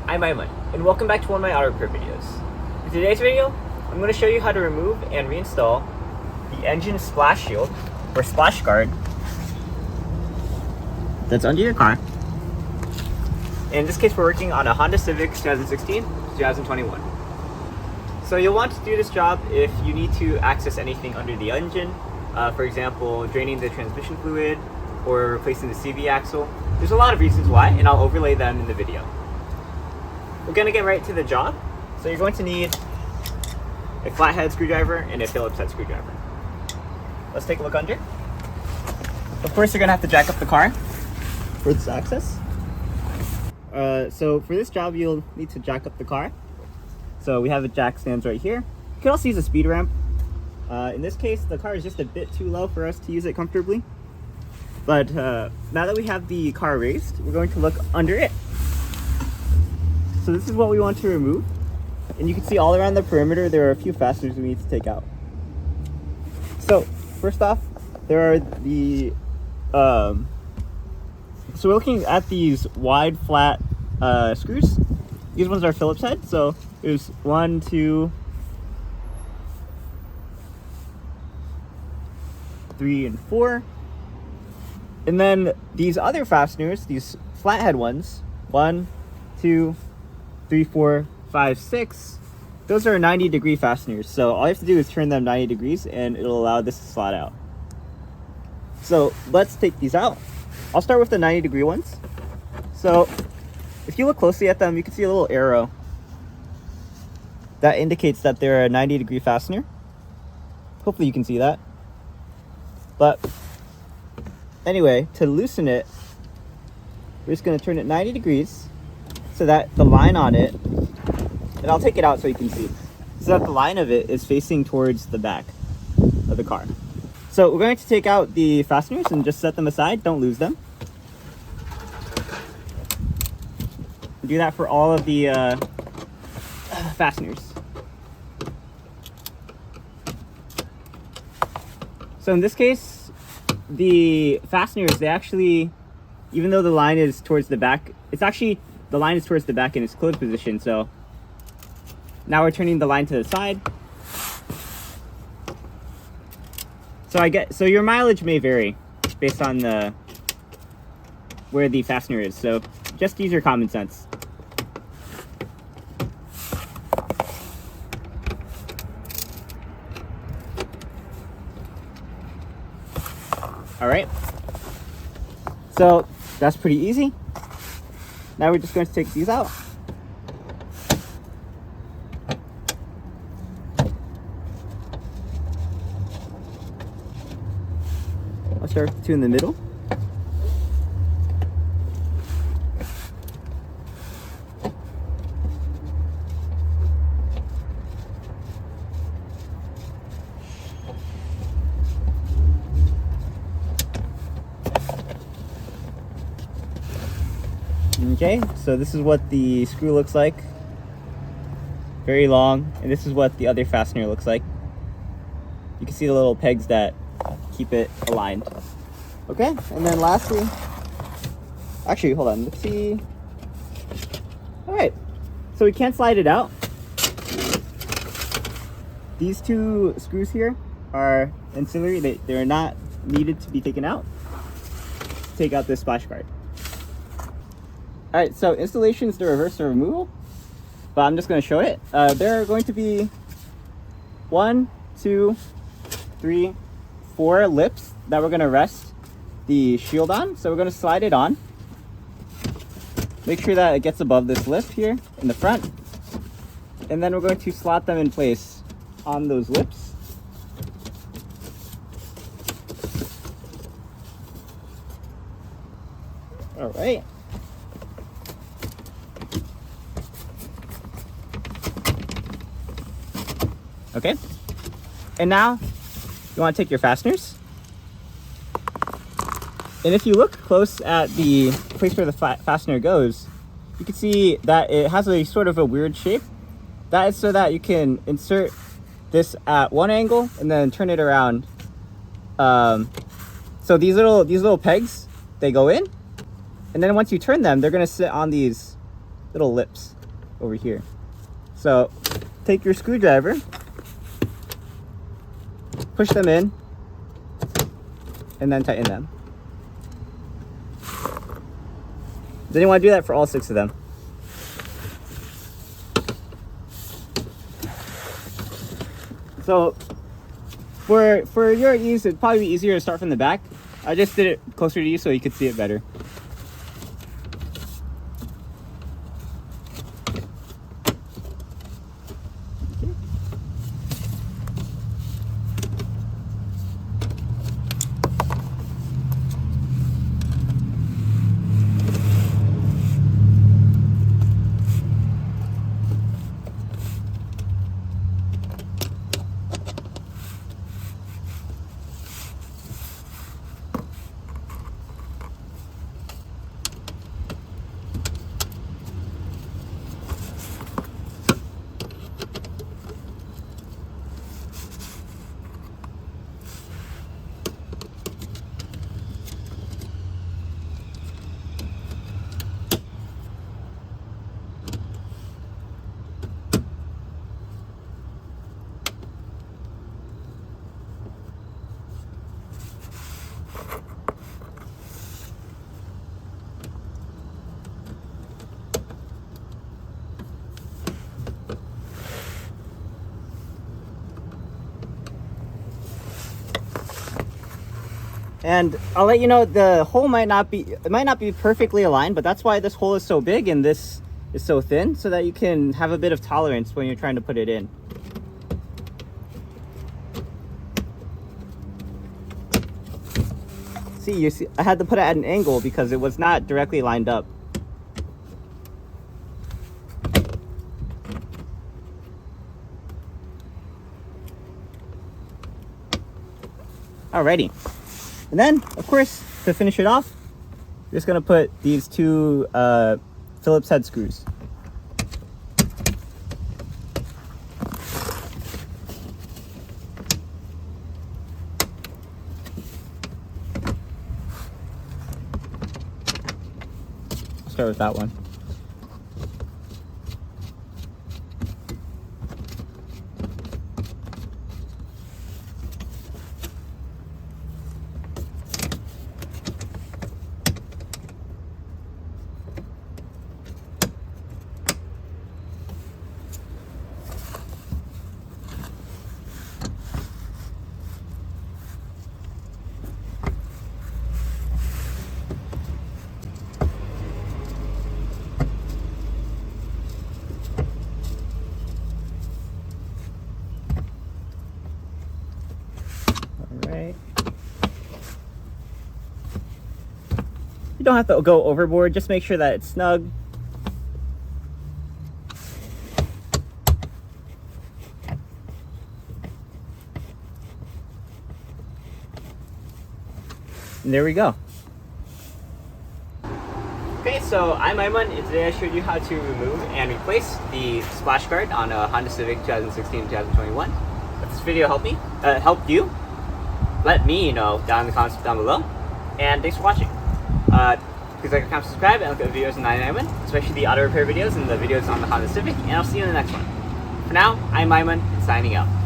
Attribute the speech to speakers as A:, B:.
A: I'm Aiman, and welcome back to one of my auto repair videos. In today's video, I'm going to show you how to remove and reinstall the engine splash shield, or splash guard, that's under your car. In this case, we're working on a Honda Civic 2016 2021. So you'll want to do this job if you need to access anything under the engine, for example, draining the transmission fluid or replacing the CV axle. There's a lot of reasons why, and I'll overlay them in the video. We're going to get right to the job. So you're going to need a flathead screwdriver and a Phillips-head screwdriver. Let's take a look under. Of course, you're going to have to jack up the car for this access. So for this job, you'll need to jack up the car. So we have the jack stands right here. You can also use a speed ramp. In this case, the car is just a bit too low for us to use it comfortably. But now that we have the car raised, we're going to look under it. So this is what we want to remove. And you can see all around the perimeter, there are a few fasteners we need to take out. So first off, there are the, so we're looking at these wide flat screws. These ones are Phillips head. So there's 1, 2, 3, and 4. And then these other fasteners, these flathead ones, 1, 2, 3, 4, 5, 6, those are 90-degree fasteners. So all you have to do is turn them 90 degrees and it'll allow this to slide out. So let's take these out. I'll start with the 90-degree ones. So if you look closely at them, you can see a little arrow that indicates that they're a 90-degree fastener. Hopefully you can see that. But anyway, to loosen it, we're just going to turn it 90 degrees so that the line on it, and I'll take it out so you can see, so that the line of it is facing towards the back of the car. So we're going to take out the fasteners and just set them aside. Don't lose them. Do that for all of the fasteners. So in this case, the fasteners, they actually, even though the line is towards the back, it's actually, the line is towards the back in its closed position. So now we're turning the line to the side. So your mileage may vary based on where the fastener is. So just use your common sense. All right. So that's pretty easy. Now we're just going to take these out. I'll start with the two in the middle. Okay, so this is what the screw looks like. Very long, and this is what the other fastener looks like. You can see the little pegs that keep it aligned. Okay, and then lastly, actually, hold on, let's see. All right, so we can't slide it out. These two screws here are ancillary. They're not needed to be taken out. Take out this splash guard. All right, so installation is the reverse of removal, but I'm just going to show it. There are going to be 1, 2, 3, 4 lips that we're going to rest the shield on. So we're going to slide it on. Make sure that it gets above this lip here in the front. And then we're going to slot them in place on those lips. All right. Okay, and now you want to take your fasteners, and if you look close at the place where the fastener goes, you can see that it has a sort of a weird shape. That is so that you can insert this at one angle and then turn it around. So these little pegs, they go in, and then once you turn them, they're going to sit on these little lips. over here. So take your screwdriver, push them in, and then tighten them. Then you want to do that for all 6 of them. So for your ease, it'd probably be easier to start from the back. I just did it closer to you so you could see it better. And I'll let you know, the hole might not be perfectly aligned, but that's why this hole is so big and this is so thin, so that you can have a bit of tolerance when you're trying to put it in. You see, I had to put it at an angle because it was not directly lined up. Alrighty. And then, of course, to finish it off, you're just going to put these 2 Phillips-head screws. Start with that one. You don't have to go overboard, just make sure that it's snug. And there we go. Okay, so I'm Aiman, and today I showed you how to remove and replace the splash guard on a Honda Civic 2016-2021. If this video helped you, let me know down in the comments down below. And thanks for watching. Please like, comment, subscribe, and look at the videos on EyeOnAiman, especially the auto repair videos and the videos on the Honda Civic, and I'll see you in the next one. For now, I'm Aiman, signing out.